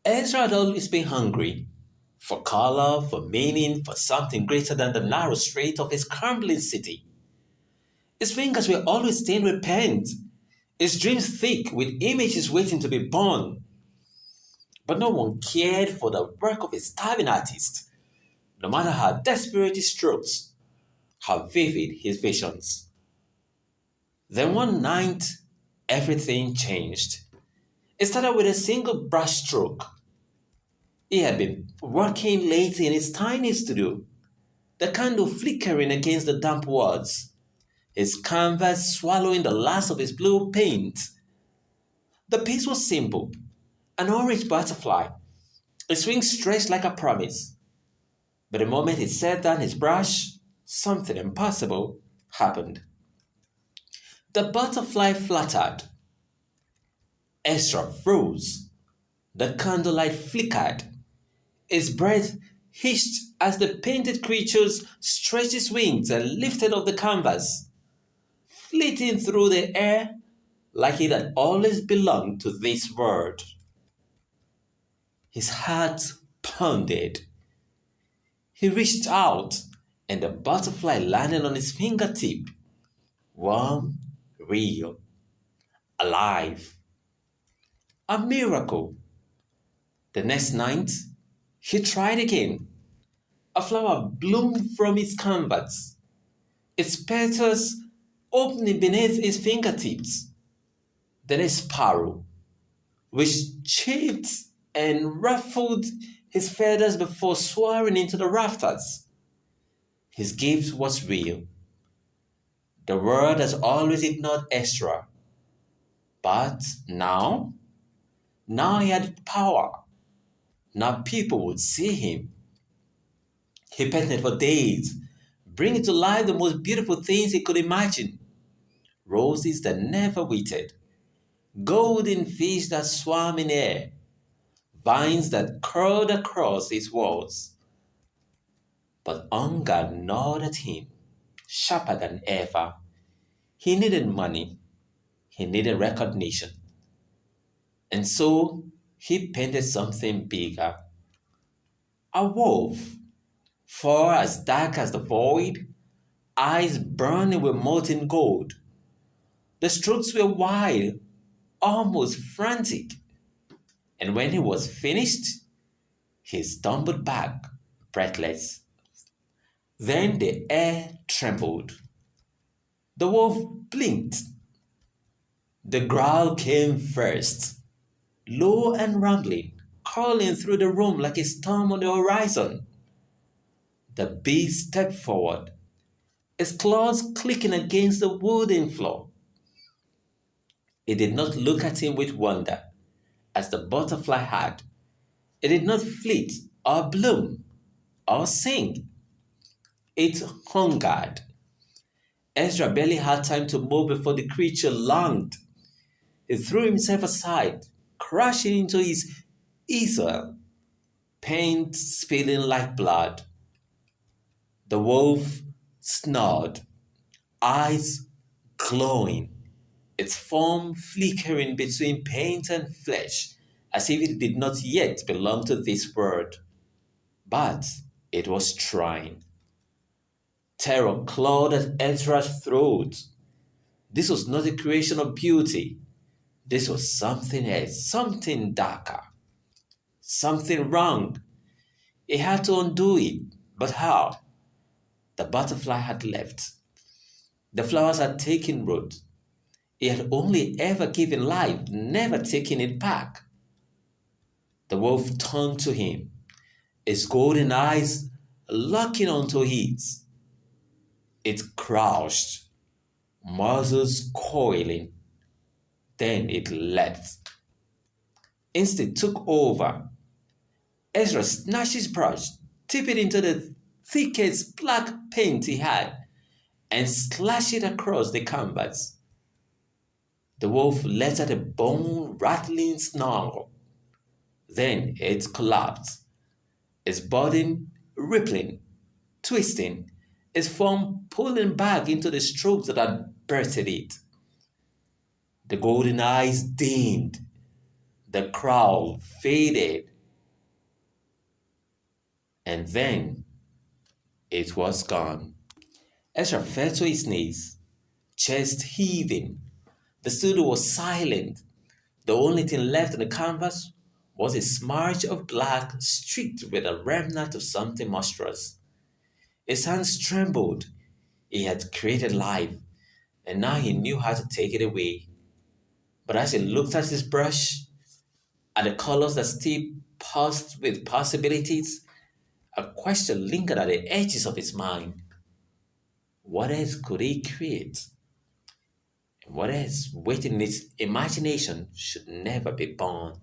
Ezra had always been hungry for color, for meaning, for something greater than the narrow strait of his crumbling city. His fingers were always stained with paint, his dreams thick with images waiting to be born. But no one cared for the work of a starving artist, no matter how desperate his strokes, how vivid his visions. Then one night, everything changed. It started with a single brushstroke. He had been working late in his tiny studio, the candle flickering against the damp walls, his canvas swallowing the last of his blue paint. The piece was simple, an orange butterfly, its wings stretched like a promise. But the moment he set down his brush, something impossible happened. The butterfly fluttered. Ezra froze. The candlelight flickered. His breath hissed as the painted creature stretched its wings and lifted off the canvas, flitting through the air like it had always belonged to this world. His heart pounded. He reached out, and the butterfly landed on his fingertip, warm, real, alive. A miracle. The next night, he tried again. A flower bloomed from his canvas, its petals opening beneath his fingertips. Then a sparrow, which chirped and ruffled his feathers before soaring into the rafters. His gift was real. The world has always ignored Ezra, but now he had power. Now people would see him. He painted for days, bringing to life the most beautiful things he could imagine. Roses that never withered, golden fish that swam in air, vines that curled across his walls. But hunger gnawed at him, sharper than ever. He needed money, he needed recognition. And so he painted something bigger. A wolf, fur as dark as the void, eyes burning with molten gold. The strokes were wide, almost frantic. And when he was finished, he stumbled back, breathless. Then the air trembled. The wolf blinked. The growl came first, low and rumbling, curling through the room like a storm on the horizon. The beast stepped forward, his claws clicking against the wooden floor. It did not look at him with wonder, as the butterfly had. It did not flit or bloom or sing. It hungered. Ezra barely had time to move before the creature lunged. He threw himself aside, crashing into his easel, paint spilling like blood. The wolf snarled, eyes glowing, its form flickering between paint and flesh, as if it did not yet belong to this world. But it was trying. Terror clawed at Ezra's throat. This was not a creation of beauty. This was something else, something darker, something wrong. He had to undo it, but how? The butterfly had left. The flowers had taken root. He had only ever given life, never taken it back. The wolf turned to him, its golden eyes locking onto his. It crouched, muzzles coiling. Then it leapt. Instinct took over. Ezra snatched his brush, dipped it into the thickest black paint he had, and slashed it across the canvas. The wolf let out a bone-rattling snarl. Then it collapsed, its body rippling, twisting, its form pulling back into the strokes that had birthed it. The golden eyes dimmed, the crown faded, And then it was gone. Ezra fell to his knees, chest heaving. The studio was silent. The only thing left on the canvas was a smudge of black streaked with a remnant of something monstrous. His hands trembled. He had created life, and now he knew how to take it away. But as he looked at his brush, at the colors that still pulsed with possibilities, a question lingered at the edges of his mind. What else could he create? And what else waiting in his imagination should never be born?